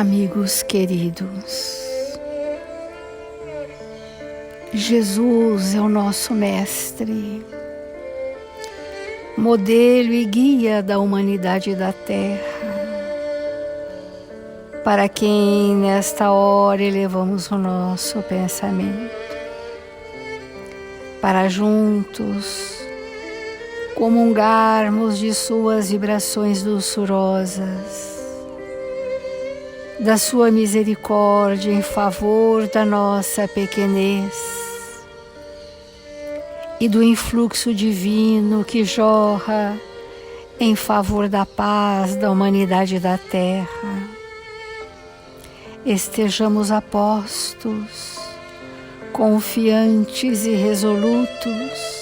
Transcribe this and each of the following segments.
Amigos queridos, Jesus é o nosso mestre, modelo e guia da humanidade da terra, para quem nesta hora elevamos o nosso pensamento, para juntos comungarmos de suas vibrações doçurosas, da sua misericórdia em favor da nossa pequenez e do influxo divino que jorra em favor da paz da humanidade da terra. Estejamos apostos, confiantes e resolutos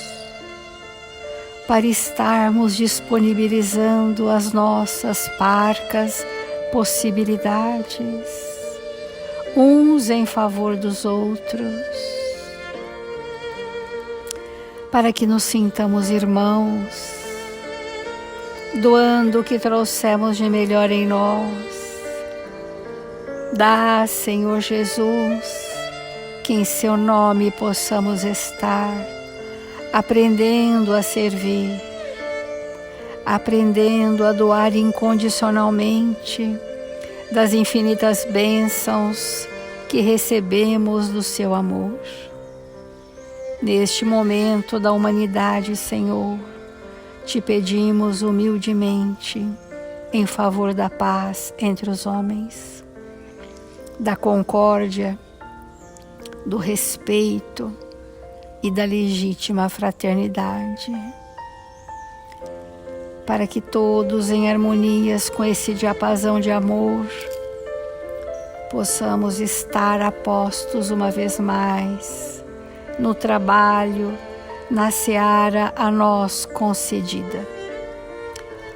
para estarmos disponibilizando as nossas parcas possibilidades, uns em favor dos outros, para que nos sintamos irmãos, doando o que trouxemos de melhor em nós. Dá, Senhor Jesus, que em seu nome possamos estar aprendendo a servir, aprendendo a doar incondicionalmente das infinitas bênçãos que recebemos do seu amor. Neste momento da humanidade, Senhor, te pedimos humildemente em favor da paz entre os homens, da concórdia, do respeito e da legítima fraternidade, para que todos, em harmonias com esse diapasão de amor, possamos estar apostos uma vez mais no trabalho, na seara a nós concedida.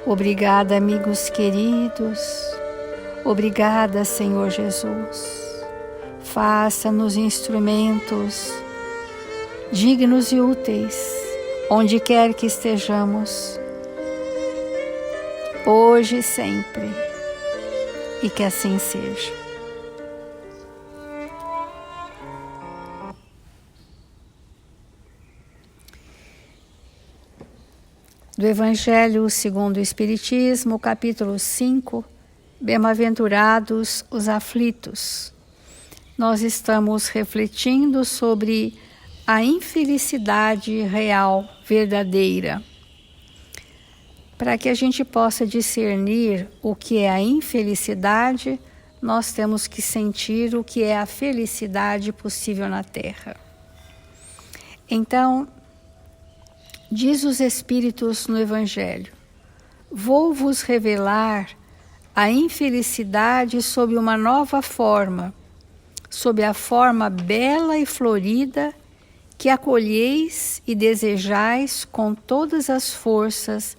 Obrigada, amigos queridos. Obrigada, Senhor Jesus. Faça-nos instrumentos dignos e úteis, onde quer que estejamos, hoje e sempre, e que assim seja. Do Evangelho segundo o Espiritismo, capítulo 5, Bem-aventurados os aflitos. Nós estamos refletindo sobre a infelicidade real, verdadeira. Para que a gente possa discernir o que é a infelicidade, nós temos que sentir o que é a felicidade possível na Terra. Então, diz os Espíritos no Evangelho: vou vos revelar a infelicidade sob uma nova forma, sob a forma bela e florida que acolheis e desejais com todas as forças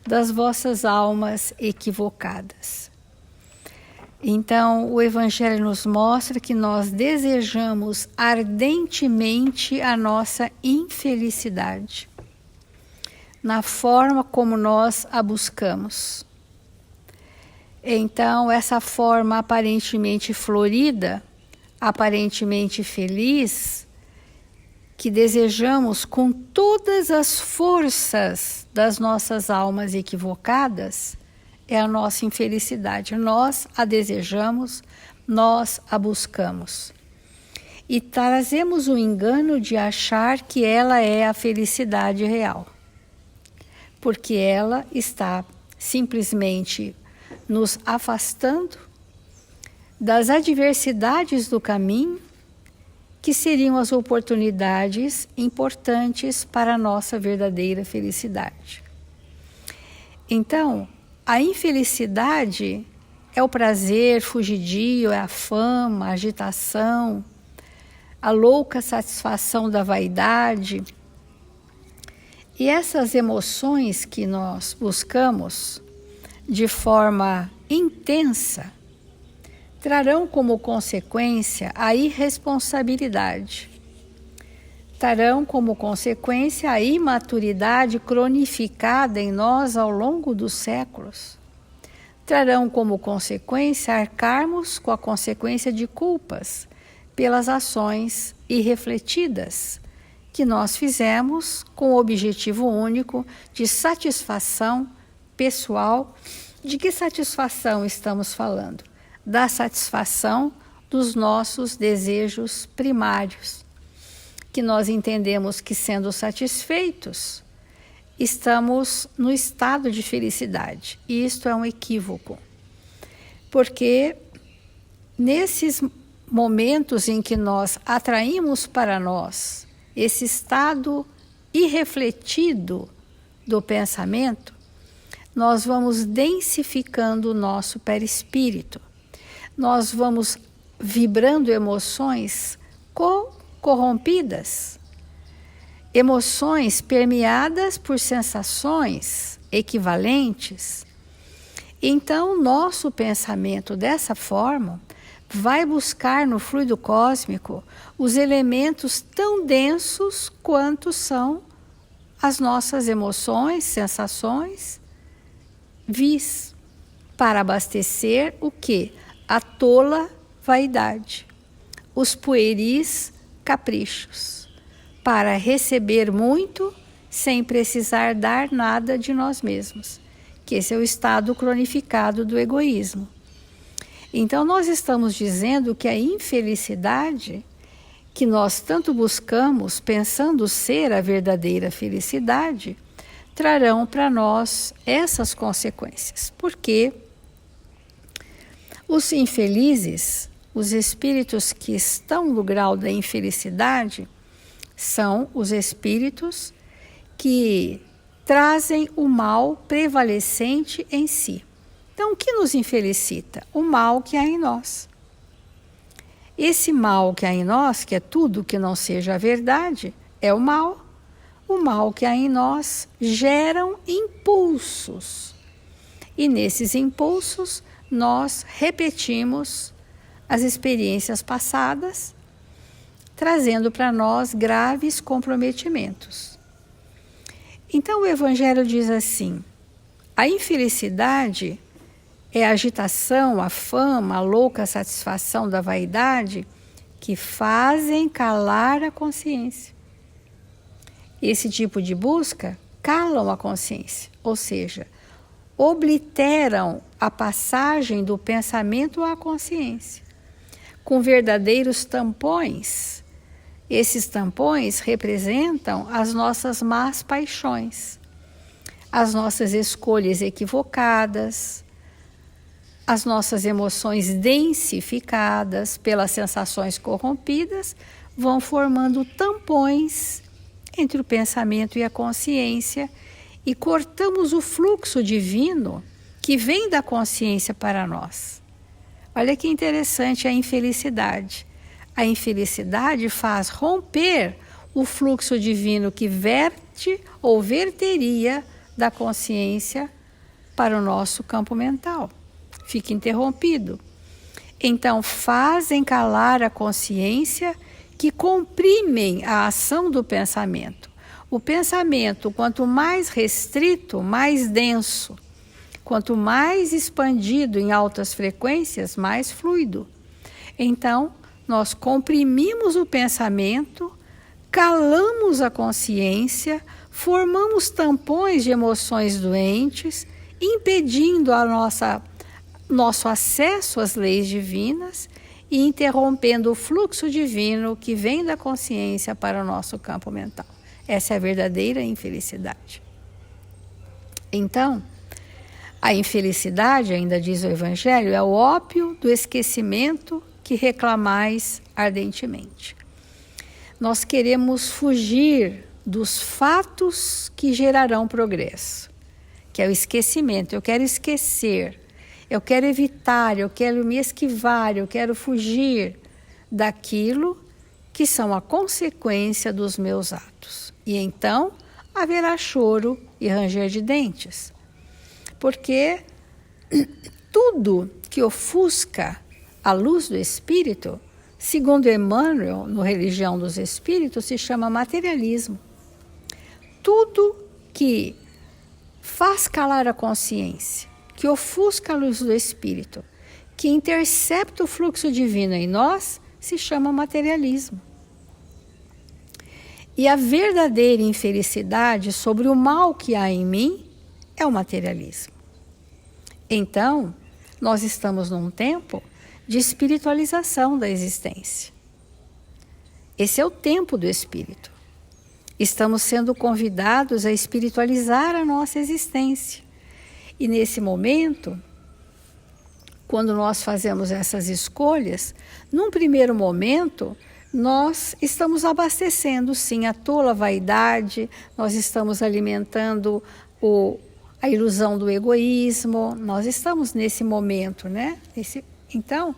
das vossas almas equivocadas. Então, o Evangelho nos mostra que nós desejamos ardentemente a nossa infelicidade, na forma como nós a buscamos. Então, essa forma aparentemente florida, aparentemente feliz, que desejamos com todas as forças das nossas almas equivocadas, é a nossa infelicidade. Nós a desejamos, nós a buscamos. E trazemos o engano de achar que ela é a felicidade real, porque ela está simplesmente nos afastando das adversidades do caminho, que seriam as oportunidades importantes para a nossa verdadeira felicidade. Então, a infelicidade é o prazer fugidio, é a fama, a agitação, a louca satisfação da vaidade. E essas emoções que nós buscamos de forma intensa trarão como consequência a irresponsabilidade, trarão como consequência a imaturidade cronificada em nós ao longo dos séculos, trarão como consequência arcarmos com a consequência de culpas pelas ações irrefletidas que nós fizemos com o objetivo único de satisfação pessoal. De que satisfação estamos falando? Da satisfação dos nossos desejos primários, que nós entendemos que, sendo satisfeitos, estamos no estado de felicidade. E isto é um equívoco, porque nesses momentos em que nós atraímos para nós esse estado irrefletido do pensamento, nós vamos densificando o nosso perispírito. Nós vamos vibrando emoções corrompidas, emoções permeadas por sensações equivalentes. Então, nosso pensamento, dessa forma, vai buscar no fluido cósmico os elementos tão densos quanto são as nossas emoções, sensações, vis, para abastecer o quê? A tola vaidade, os pueris caprichos, para receber muito sem precisar dar nada de nós mesmos, que esse é o estado cronificado do egoísmo. Então, nós estamos dizendo que a infelicidade, que nós tanto buscamos, pensando ser a verdadeira felicidade, trarão para nós essas consequências. Porque os infelizes, os espíritos que estão no grau da infelicidade, são os espíritos que trazem o mal prevalecente em si. Então, o que nos infelicita? O mal que há em nós. Esse mal que há em nós, que é tudo que não seja a verdade, é o mal. O mal que há em nós geram impulsos. E nesses impulsos, nós repetimos as experiências passadas, trazendo para nós graves comprometimentos. Então, o Evangelho diz assim: a infelicidade é a agitação, a fama, a louca satisfação da vaidade que fazem calar a consciência. Esse tipo de busca calam a consciência, ou seja, obliteram a passagem do pensamento à consciência, com verdadeiros tampões. Esses tampões representam as nossas más paixões, as nossas escolhas equivocadas, as nossas emoções densificadas pelas sensações corrompidas, vão formando tampões entre o pensamento e a consciência, e cortamos o fluxo divino que vem da consciência para nós. Olha que interessante a infelicidade. A infelicidade faz romper o fluxo divino que verte ou verteria da consciência para o nosso campo mental. Fica interrompido. Então, fazem calar a consciência, que comprimem a ação do pensamento. O pensamento, quanto mais restrito, mais denso. Quanto mais expandido em altas frequências, mais fluido. Então, nós comprimimos o pensamento, calamos a consciência, formamos tampões de emoções doentes, impedindo nosso acesso às leis divinas e interrompendo o fluxo divino que vem da consciência para o nosso campo mental. Essa é a verdadeira infelicidade. Então, a infelicidade, ainda diz o Evangelho, é o ópio do esquecimento que reclamais ardentemente. Nós queremos fugir dos fatos que gerarão progresso, que é o esquecimento. Eu quero esquecer, eu quero evitar, eu quero me esquivar, eu quero fugir daquilo que são a consequência dos meus atos. E então haverá choro e ranger de dentes. Porque tudo que ofusca a luz do Espírito, segundo Emmanuel, no Religião dos Espíritos, se chama materialismo. Tudo que faz calar a consciência, que que ofusca a luz do Espírito, que intercepta o fluxo divino em nós, se chama materialismo. E a verdadeira infelicidade sobre o mal que há em mim é o materialismo. Então, nós estamos num tempo de espiritualização da existência. Esse é o tempo do Espírito. Estamos sendo convidados a espiritualizar a nossa existência. E nesse momento, quando nós fazemos essas escolhas, num primeiro momento, nós estamos abastecendo, sim, a tola vaidade, nós estamos alimentando a ilusão do egoísmo, nós estamos nesse momento, né? Então,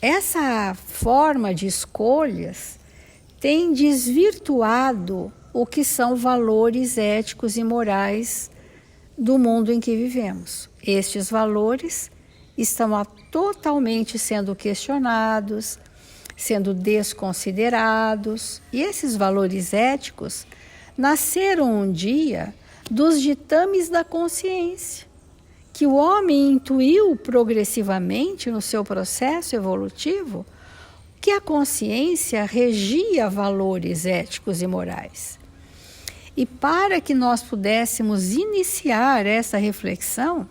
essa forma de escolhas tem desvirtuado o que são valores éticos e morais do mundo em que vivemos. Estes valores estão totalmente sendo questionados, sendo desconsiderados, e esses valores éticos nasceram um dia dos ditames da consciência, que o homem intuiu progressivamente no seu processo evolutivo que a consciência regia valores éticos e morais. E para que nós pudéssemos iniciar essa reflexão,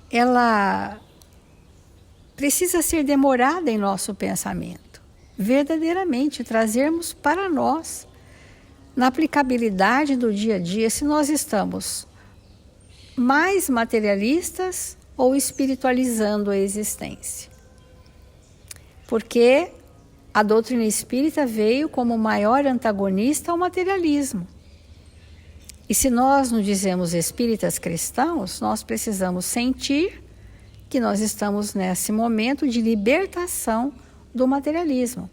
ela precisa ser demorada em nosso pensamento, verdadeiramente trazermos para nós, na aplicabilidade do dia a dia, se nós estamos mais materialistas ou espiritualizando a existência. Porque a doutrina espírita veio como maior antagonista ao materialismo. E se nós nos dizemos espíritas cristãos, nós precisamos sentir que nós estamos nesse momento de libertação do materialismo.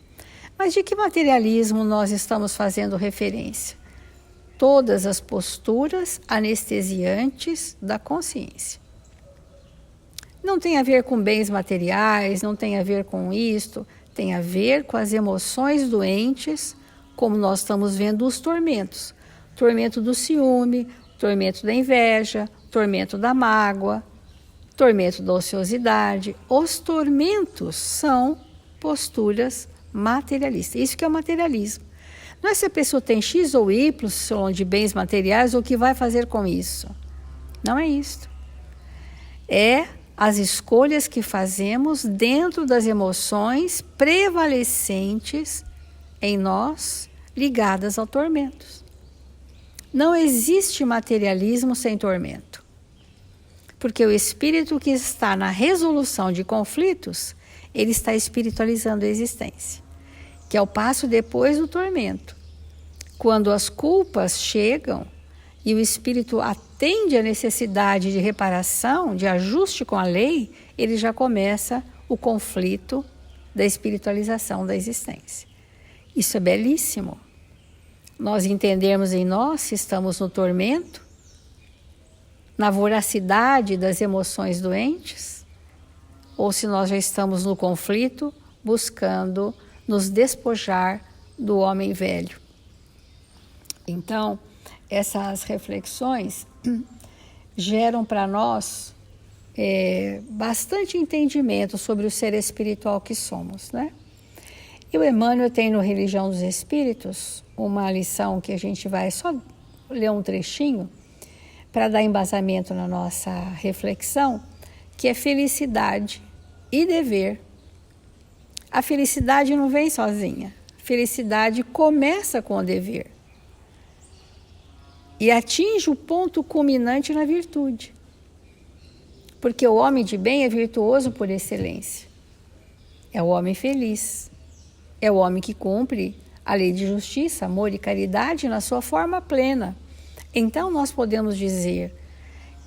Mas de que materialismo nós estamos fazendo referência? Todas as posturas anestesiantes da consciência. Não tem a ver com bens materiais, não tem a ver com isto, tem a ver com as emoções doentes, como nós estamos vendo os tormentos. Tormento do ciúme, tormento da inveja, tormento da mágoa, tormento da ociosidade. Os tormentos são posturas materialistas. Isso que é o materialismo. Não é se a pessoa tem X ou Y de bens materiais, o que vai fazer com isso. Não é isso. É as escolhas que fazemos dentro das emoções prevalecentes em nós, ligadas ao tormento. Não existe materialismo sem tormento. Porque o espírito que está na resolução de conflitos, ele está espiritualizando a existência, que é o passo depois do tormento. Quando as culpas chegam e o espírito atende à necessidade de reparação, de ajuste com a lei, ele já começa o conflito da espiritualização da existência. Isso é belíssimo. Nós entendemos em nós se estamos no tormento, na voracidade das emoções doentes, ou se nós já estamos no conflito, buscando nos despojar do homem velho. Então, essas reflexões geram para nós bastante entendimento sobre o ser espiritual que somos, né? E o Emmanuel tem no Religião dos Espíritos uma lição que a gente vai só ler um trechinho para dar embasamento na nossa reflexão, que é felicidade e dever. A felicidade não vem sozinha. A felicidade começa com o dever. E atinge o ponto culminante na virtude. Porque o homem de bem é virtuoso por excelência. É o homem feliz. É o homem que cumpre a lei de justiça, amor e caridade na sua forma plena. Então nós podemos dizer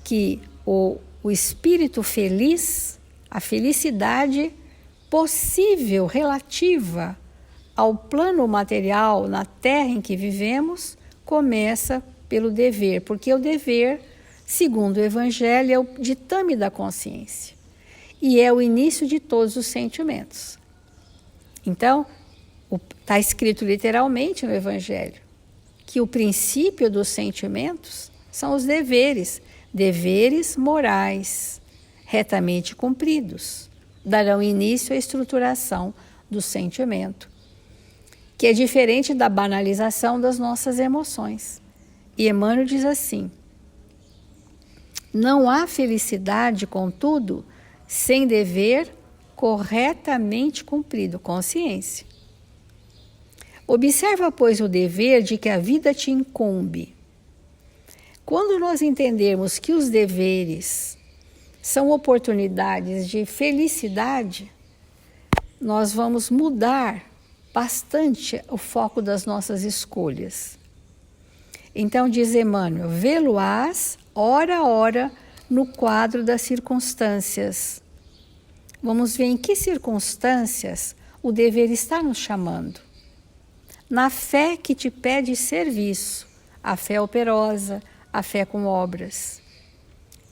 que o espírito feliz, a felicidade possível, relativa ao plano material na terra em que vivemos, começa pelo dever, porque o dever, segundo o Evangelho, é o ditame da consciência e é o início de todos os sentimentos. Então, está escrito literalmente no Evangelho que o princípio dos sentimentos são os deveres, deveres morais, retamente cumpridos, darão início à estruturação do sentimento, que é diferente da banalização das nossas emoções. E Emmanuel diz assim: não há felicidade, contudo, sem dever corretamente cumprido, consciência. Observa, pois, o dever de que a vida te incumbe. Quando nós entendermos que os deveres são oportunidades de felicidade, nós vamos mudar bastante o foco das nossas escolhas. Então, diz Emmanuel, vê-lo-ás, ora a ora, no quadro das circunstâncias. Vamos ver em que circunstâncias o dever está nos chamando. Na fé que te pede serviço, a fé operosa, a fé com obras.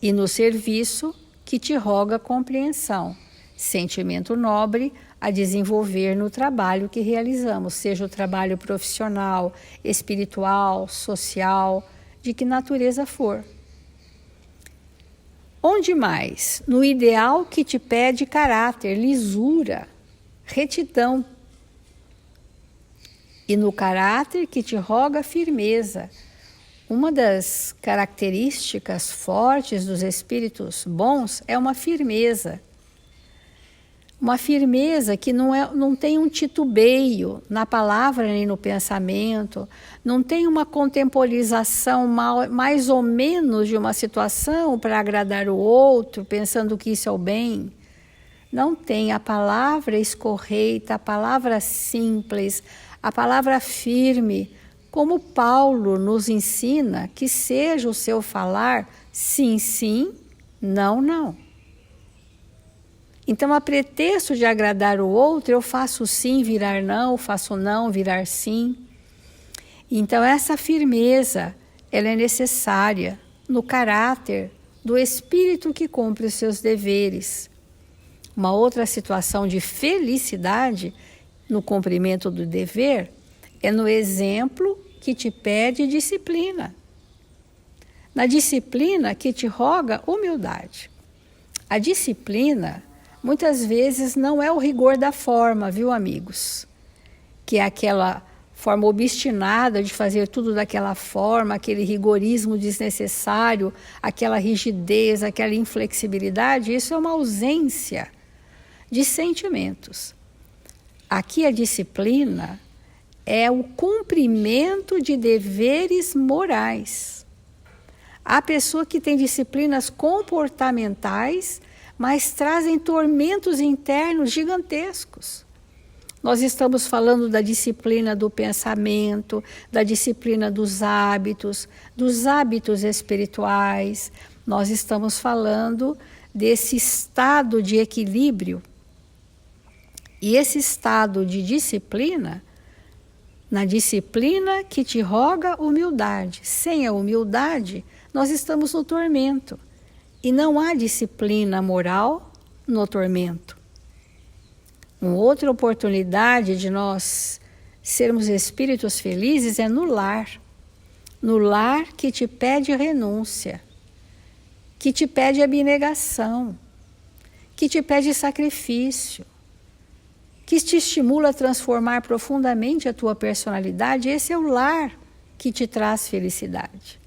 E no serviço que te roga compreensão, sentimento nobre a desenvolver no trabalho que realizamos, seja o trabalho profissional, espiritual, social, de que natureza for. Onde mais? No ideal que te pede caráter, lisura, retidão. E no caráter que te roga firmeza. Uma das características fortes dos espíritos bons é uma firmeza. Uma firmeza que não tem um titubeio na palavra nem no pensamento, não tem uma contemporização mais ou menos de uma situação para agradar o outro, pensando que isso é o bem. Não tem. A palavra escorreita, a palavra simples, a palavra firme, como Paulo nos ensina que seja o seu falar sim, sim, não, não. Então, a pretexto de agradar o outro, eu faço sim virar não, faço não virar sim. Então, essa firmeza, ela é necessária no caráter do espírito que cumpre os seus deveres. Uma outra situação de felicidade no cumprimento do dever é no exemplo que te pede disciplina. Na disciplina que te roga humildade. A disciplina, muitas vezes, não é o rigor da forma, viu, amigos? Que é aquela forma obstinada de fazer tudo daquela forma, aquele rigorismo desnecessário, aquela rigidez, aquela inflexibilidade. Isso é uma ausência de sentimentos. Aqui a disciplina é o cumprimento de deveres morais. Há pessoa que tem disciplinas comportamentais, mas trazem tormentos internos gigantescos. Nós estamos falando da disciplina do pensamento, da disciplina dos hábitos espirituais. Nós estamos falando desse estado de equilíbrio. E esse estado de disciplina, na disciplina que te roga humildade. Sem a humildade, nós estamos no tormento. E não há disciplina moral no tormento. Uma outra oportunidade de nós sermos espíritos felizes é no lar. No lar que te pede renúncia, que te pede abnegação, que te pede sacrifício, que te estimula a transformar profundamente a tua personalidade. Esse é o lar que te traz felicidade.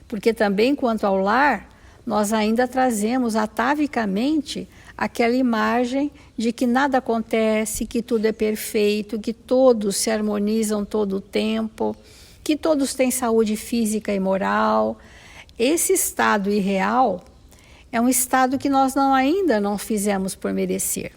Porque também, quanto ao lar, nós ainda trazemos atavicamente aquela imagem de que nada acontece, que tudo é perfeito, que todos se harmonizam todo o tempo, que todos têm saúde física e moral. Esse estado irreal é um estado que nós ainda não fizemos por merecer.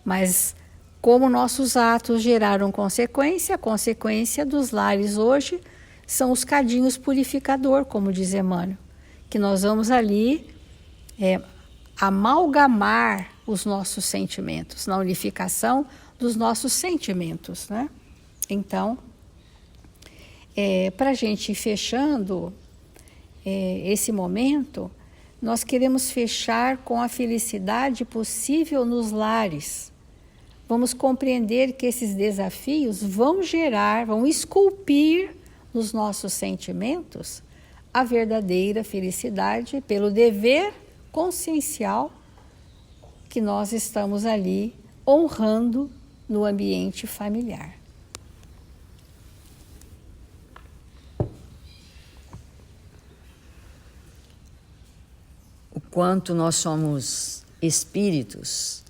Mas como nossos atos geraram consequência, a consequência dos lares hoje são os cadinhos purificador, como diz Emmanuel, que nós vamos ali amalgamar os nossos sentimentos, na unificação dos nossos sentimentos, né? Então, para a gente ir fechando esse momento, nós queremos fechar com a felicidade possível nos lares. Vamos compreender que esses desafios vão esculpir nos nossos sentimentos a verdadeira felicidade pelo dever consciencial que nós estamos ali honrando no ambiente familiar. O quanto nós somos espíritos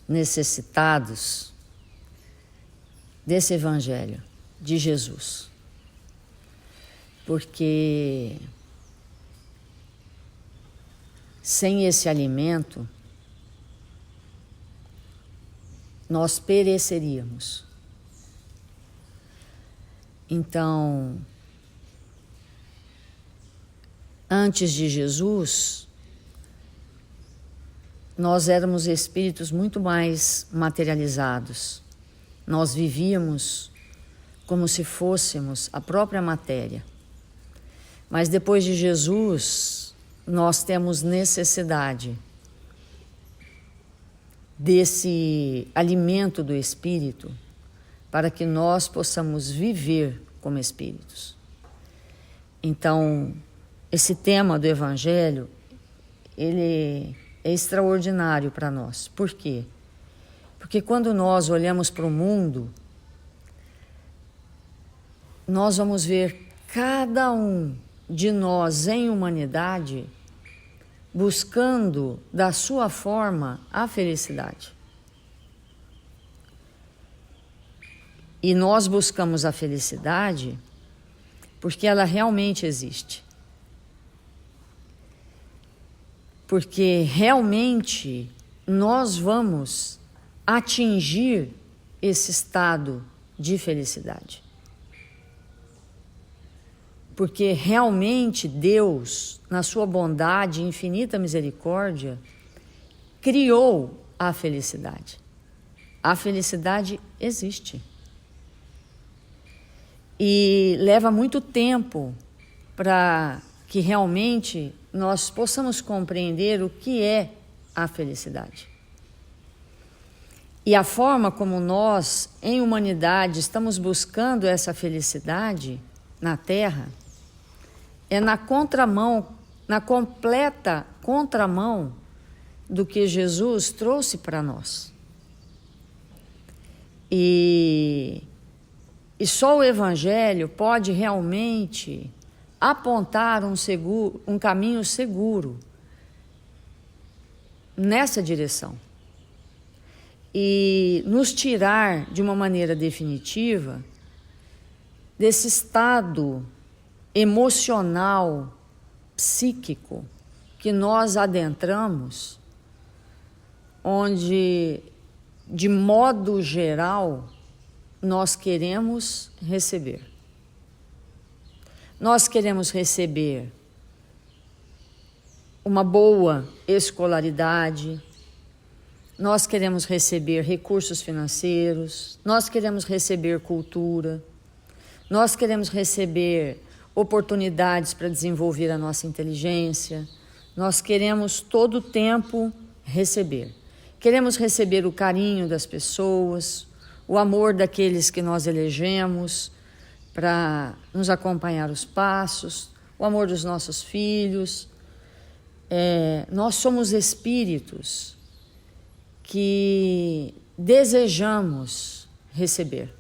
necessitados desse Evangelho de Jesus. Porque sem esse alimento, nós pereceríamos. Então, antes de Jesus, nós éramos espíritos muito mais materializados. Nós vivíamos como se fôssemos a própria matéria. Mas depois de Jesus, nós temos necessidade desse alimento do Espírito para que nós possamos viver como espíritos. Então, esse tema do Evangelho, ele é extraordinário para nós. Por quê? Porque quando nós olhamos para o mundo, nós vamos ver cada um de nós em humanidade buscando da sua forma a felicidade. E nós buscamos a felicidade porque ela realmente existe. Porque realmente nós vamos atingir esse estado de felicidade. Porque realmente Deus, na sua bondade e infinita misericórdia, criou a felicidade. A felicidade existe. E leva muito tempo para que realmente nós possamos compreender o que é a felicidade. E a forma como nós, em humanidade, estamos buscando essa felicidade na Terra é na contramão, na completa contramão do que Jesus trouxe para nós. E só o Evangelho pode realmente apontar um caminho seguro nessa direção e nos tirar de uma maneira definitiva desse estado emocional, psíquico que nós adentramos, onde, de modo geral, nós queremos receber. Nós queremos receber uma boa escolaridade, nós queremos receber recursos financeiros, nós queremos receber cultura, nós queremos receber oportunidades para desenvolver a nossa inteligência, nós queremos todo o tempo receber. Queremos receber o carinho das pessoas, o amor daqueles que nós elegemos para nos acompanhar os passos, o amor dos nossos filhos. Nós somos espíritos que desejamos receber.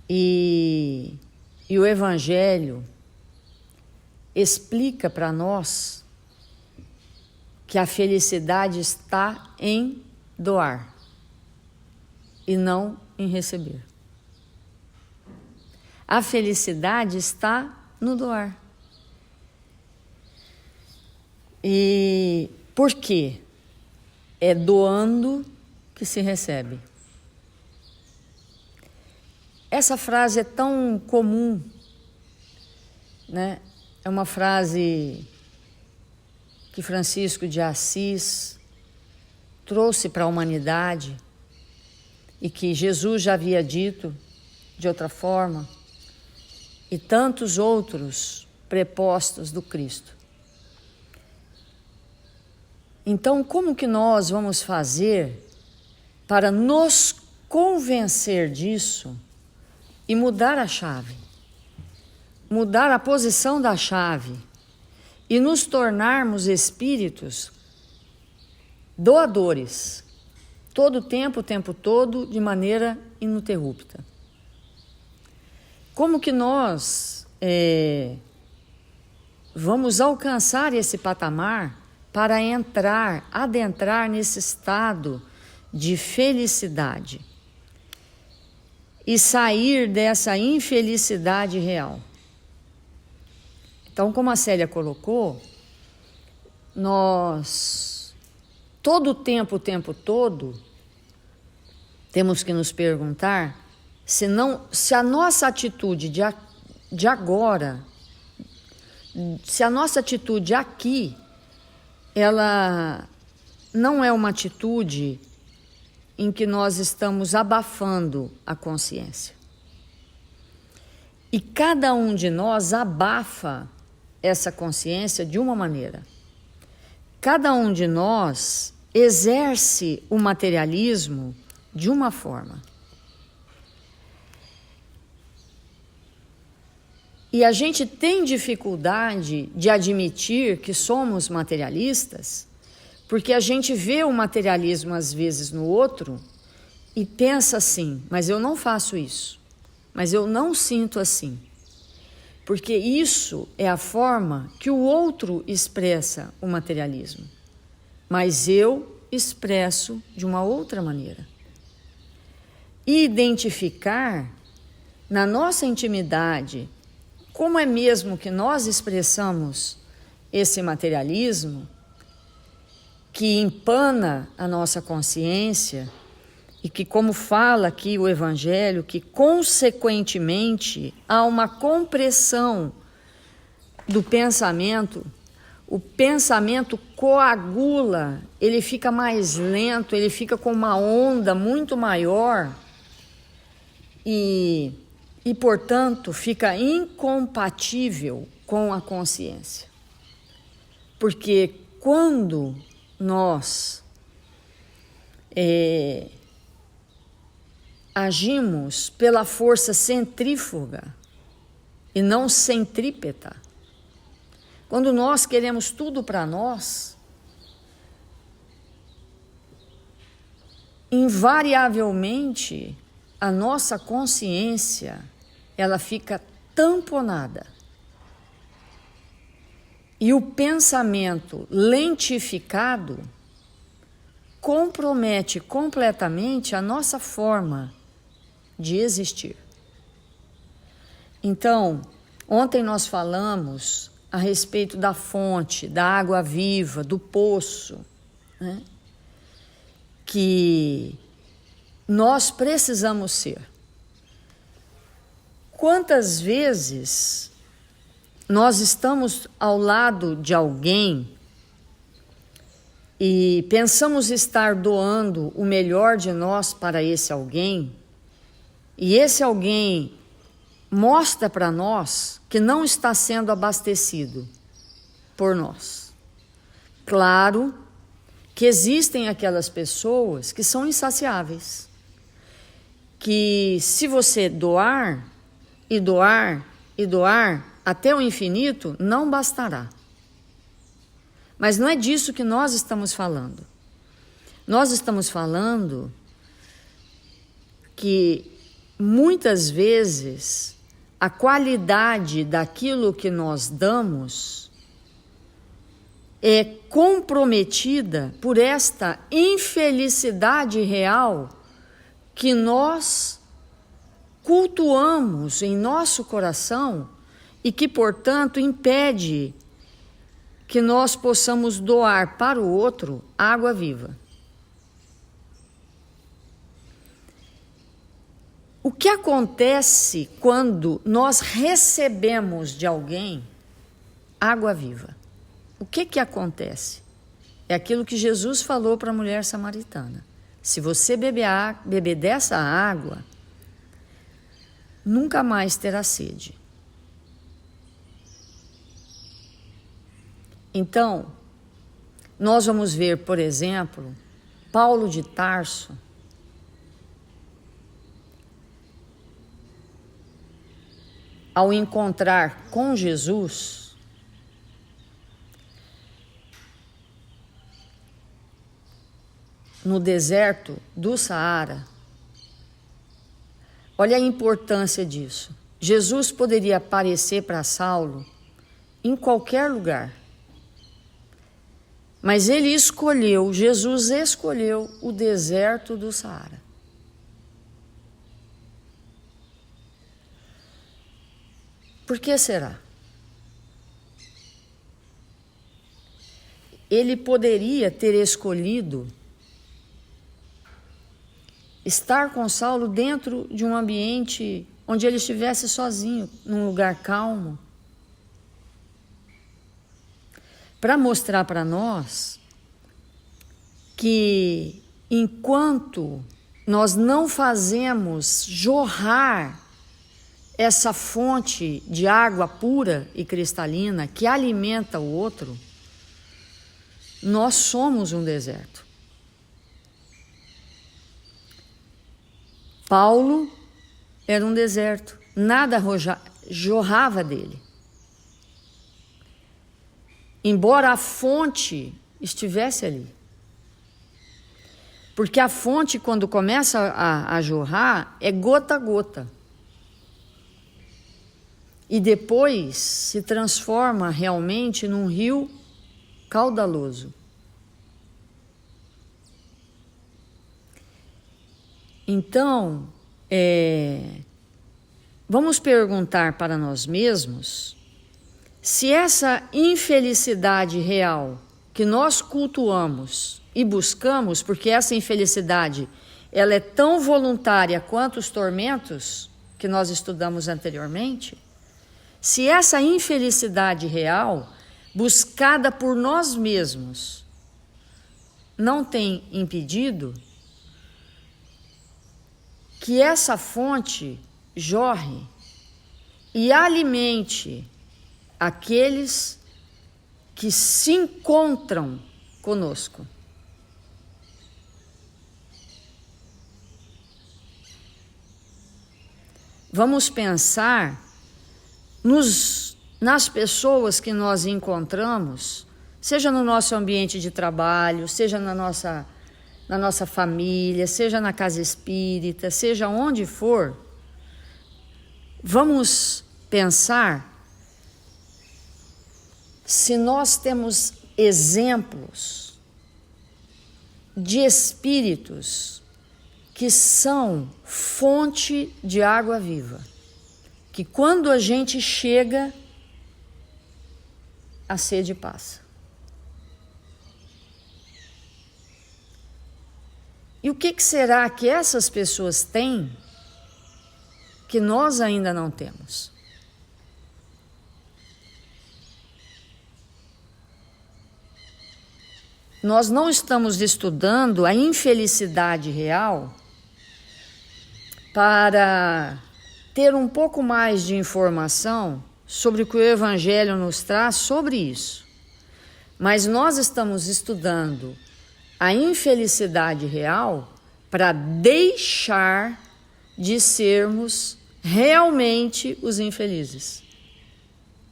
E o Evangelho explica para nós que a felicidade está em doar e não em receber. A felicidade está no doar. E por quê? É doando que se recebe. Essa frase é tão comum, né? É uma frase que Francisco de Assis trouxe para a humanidade e que Jesus já havia dito de outra forma, e tantos outros prepostos do Cristo. Então, como que nós vamos fazer para nos convencer disso e mudar a chave, mudar a posição da chave e nos tornarmos espíritos doadores, todo o tempo todo, de maneira ininterrupta. Como que nós vamos alcançar esse patamar para adentrar nesse estado de felicidade e sair dessa infelicidade real? Então, como a Célia colocou, nós, todo o tempo todo, temos que nos perguntar se a nossa atitude de agora, se a nossa atitude aqui, ela não é uma atitude em que nós estamos abafando a consciência. E cada um de nós abafa essa consciência de uma maneira. Cada um de nós exerce o materialismo de uma forma. E a gente tem dificuldade de admitir que somos materialistas, porque a gente vê o materialismo às vezes no outro e pensa assim, mas eu não faço isso, mas eu não sinto assim. Porque isso é a forma que o outro expressa o materialismo, mas eu expresso de uma outra maneira. E identificar na nossa intimidade como é mesmo que nós expressamos esse materialismo que empana a nossa consciência e que, como fala aqui o Evangelho, que consequentemente há uma compressão do pensamento, o pensamento coagula, ele fica mais lento, ele fica com uma onda muito maior e portanto, fica incompatível com a consciência. Porque quando nós agimos pela força centrífuga e não centrípeta, quando nós queremos tudo para nós, invariavelmente a nossa consciência ela fica tamponada. E o pensamento lentificado compromete completamente a nossa forma de existir. Então, ontem nós falamos a respeito da fonte, da água viva, do poço, né? Que nós precisamos ser. Quantas vezes nós estamos ao lado de alguém e pensamos estar doando o melhor de nós para esse alguém, e esse alguém mostra para nós que não está sendo abastecido por nós. Claro que existem aquelas pessoas que são insaciáveis, que se você doar e doar e doar até o infinito, não bastará. Mas não é disso que nós estamos falando. Nós estamos falando que muitas vezes a qualidade daquilo que nós damos é comprometida por esta infelicidade real que nós cultuamos em nosso coração e que, portanto, impede que nós possamos doar para o outro água viva. O que acontece quando nós recebemos de alguém água viva? O que acontece? É aquilo que Jesus falou para a mulher samaritana. Se você beber dessa água, nunca mais terá sede. Então, nós vamos ver, por exemplo, Paulo de Tarso, ao encontrar com Jesus, no deserto do Saara, olha a importância disso. Jesus poderia aparecer para Saulo em qualquer lugar, mas Jesus escolheu o deserto do Saara. Por que será? Ele poderia ter escolhido estar com Saulo dentro de um ambiente onde ele estivesse sozinho, num lugar calmo, para mostrar para nós que enquanto nós não fazemos jorrar essa fonte de água pura e cristalina que alimenta o outro, nós somos um deserto. Paulo era um deserto, nada jorrava dele. Embora a fonte estivesse ali. Porque a fonte, quando começa a jorrar, é gota a gota. E depois se transforma realmente num rio caudaloso. Então, vamos perguntar para nós mesmos se essa infelicidade real que nós cultuamos e buscamos, porque essa infelicidade ela é tão voluntária quanto os tormentos que nós estudamos anteriormente, se essa infelicidade real, buscada por nós mesmos, não tem impedido que essa fonte jorre e alimente aqueles que se encontram conosco. Vamos pensar nas pessoas que nós encontramos, seja no nosso ambiente de trabalho, seja na nossa família, seja na casa espírita, seja onde for. Vamos pensar se nós temos exemplos de espíritos que são fonte de água viva, que quando a gente chega, a sede passa. E o que será que essas pessoas têm que nós ainda não temos? Nós não estamos estudando a infelicidade real para ter um pouco mais de informação sobre o que o Evangelho nos traz sobre isso. Mas nós estamos estudando a infelicidade real para deixar de sermos realmente os infelizes.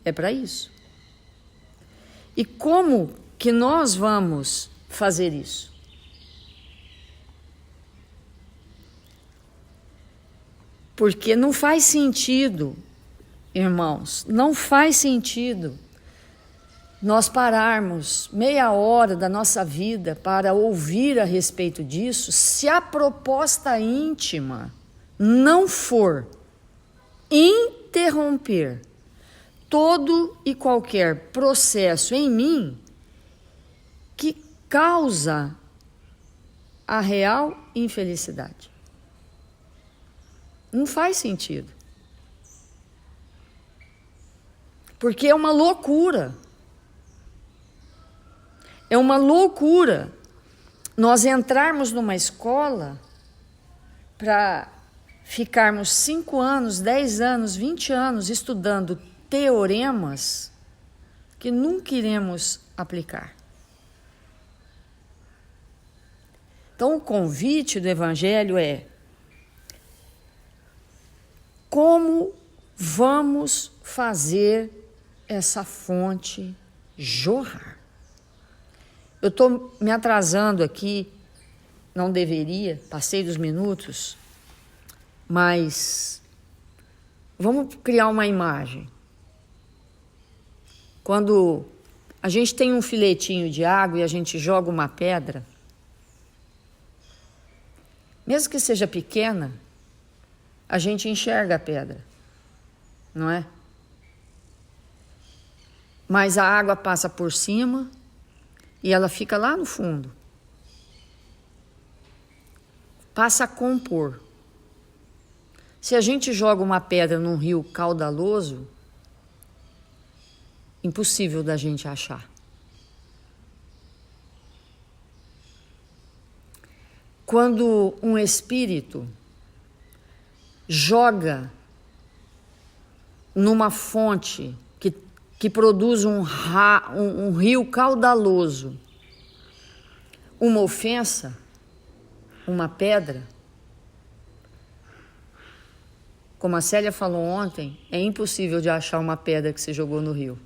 É para isso. E como que nós vamos fazer isso? Porque não faz sentido, irmãos, não faz sentido nós pararmos meia hora da nossa vida para ouvir a respeito disso, se a proposta íntima não for interromper todo e qualquer processo em mim que causa a real infelicidade. Não faz sentido. Porque é uma loucura. É uma loucura nós entrarmos numa escola para ficarmos 5 anos, 10 anos, 20 anos estudando teoremas que nunca iremos aplicar. Então, o convite do Evangelho é: como Vamos fazer essa fonte jorrar. Eu estou me atrasando aqui, não deveria, passei dos minutos, mas vamos criar uma imagem. Quando a gente tem um filetinho de água e a gente joga uma pedra, mesmo que seja pequena, a gente enxerga a pedra, não é? Mas a água passa por cima e ela fica lá no fundo. Passa a compor. Se a gente joga uma pedra num rio caudaloso, impossível da gente achar. Quando um espírito joga numa fonte que produz um rio caudaloso uma ofensa, uma pedra, como a Célia falou ontem, é impossível de achar uma pedra que se jogou no rio.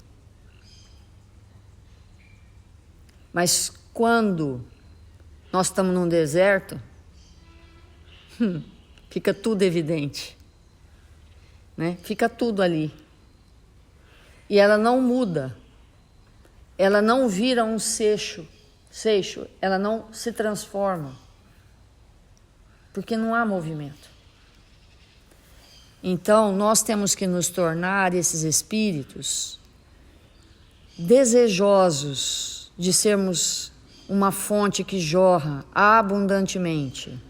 Mas quando nós estamos num deserto, fica tudo evidente, né? Fica tudo ali. E ela não muda, ela não vira um seixo, ela não se transforma, porque não há movimento. Então, nós temos que nos tornar esses espíritos desejosos de sermos uma fonte que jorra abundantemente,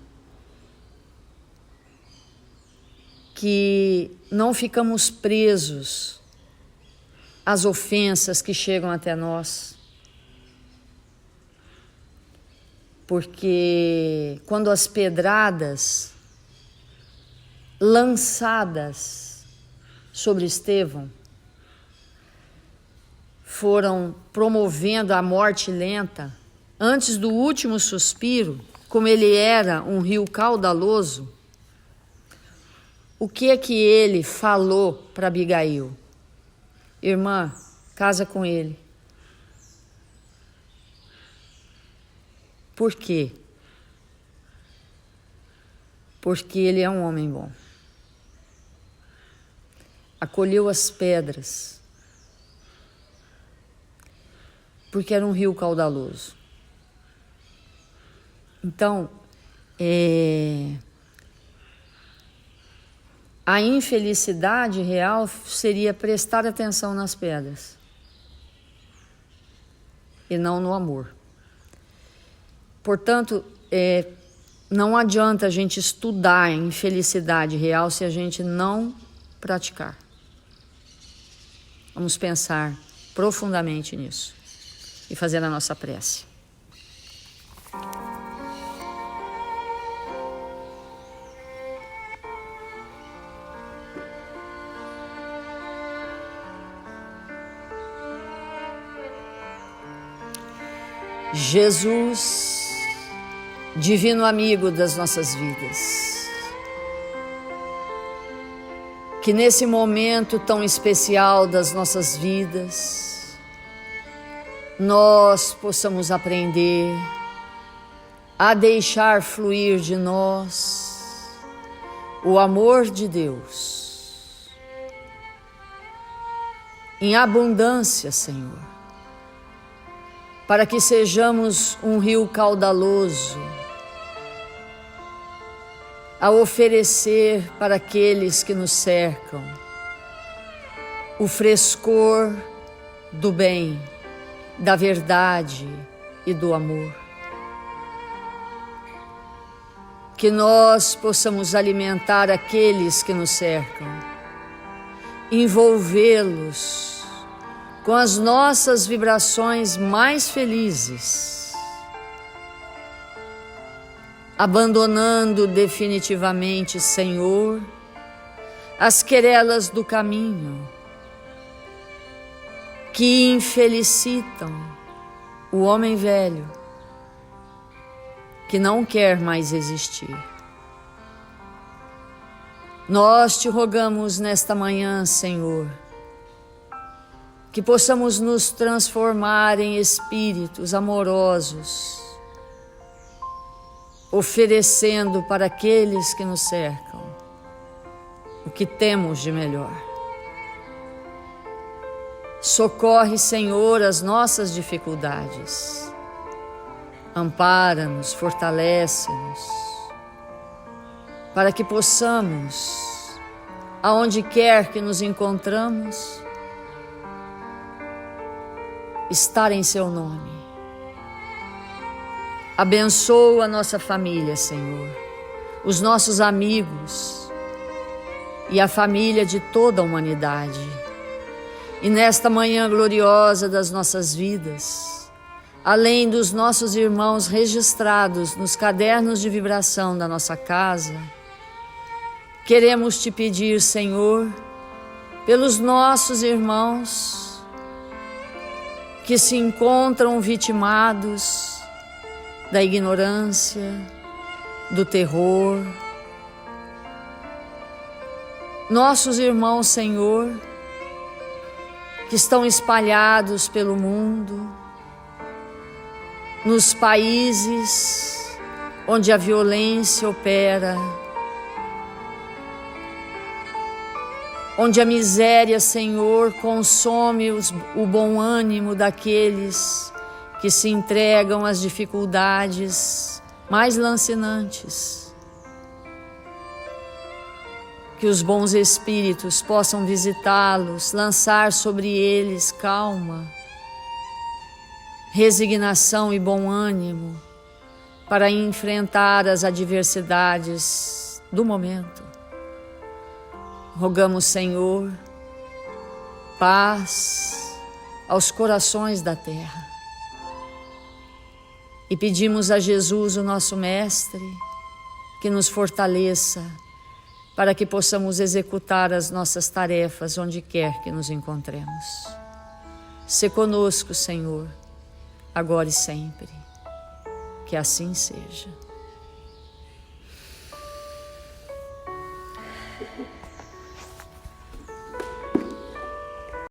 que não ficamos presos às ofensas que chegam até nós, porque quando as pedradas lançadas sobre Estevão foram promovendo a morte lenta, antes do último suspiro, como ele era um rio caudaloso, o que é que ele falou para Abigail? Irmã, casa com ele. Por quê? Porque ele é um homem bom. Acolheu as pedras, porque era um rio caudaloso. Então, a infelicidade real seria prestar atenção nas pedras e não no amor. Portanto, não adianta a gente estudar a infelicidade real se a gente não praticar. Vamos pensar profundamente nisso e fazer a nossa prece. Jesus, divino amigo das nossas vidas, que nesse momento tão especial das nossas vidas, nós possamos aprender a deixar fluir de nós o amor de Deus em abundância, Senhor, para que sejamos um rio caudaloso a oferecer para aqueles que nos cercam o frescor do bem, da verdade e do amor. Que nós possamos alimentar aqueles que nos cercam, envolvê-los com as nossas vibrações mais felizes, abandonando definitivamente, Senhor, as querelas do caminho que infelicitam o homem velho que não quer mais existir. Nós te rogamos nesta manhã, Senhor, que possamos nos transformar em espíritos amorosos, oferecendo para aqueles que nos cercam o que temos de melhor. Socorre, Senhor, as nossas dificuldades. Ampara-nos, fortalece-nos, para que possamos, aonde quer que nos encontramos, estar em Seu nome. Abençoa a nossa família, Senhor, os nossos amigos e a família de toda a humanidade. E nesta manhã gloriosa das nossas vidas, além dos nossos irmãos registrados nos cadernos de vibração da nossa casa, queremos te pedir, Senhor, pelos nossos irmãos que se encontram vitimados da ignorância, do terror. Nossos irmãos, Senhor, que estão espalhados pelo mundo, nos países onde a violência opera, onde a miséria, Senhor, consome o bom ânimo daqueles que se entregam às dificuldades mais lancinantes. Que os bons espíritos possam visitá-los, lançar sobre eles calma, resignação e bom ânimo para enfrentar as adversidades do momento. Rogamos, Senhor, paz aos corações da terra. E pedimos a Jesus, o nosso Mestre, que nos fortaleça para que possamos executar as nossas tarefas onde quer que nos encontremos. Se conosco, Senhor, agora e sempre. Que assim seja.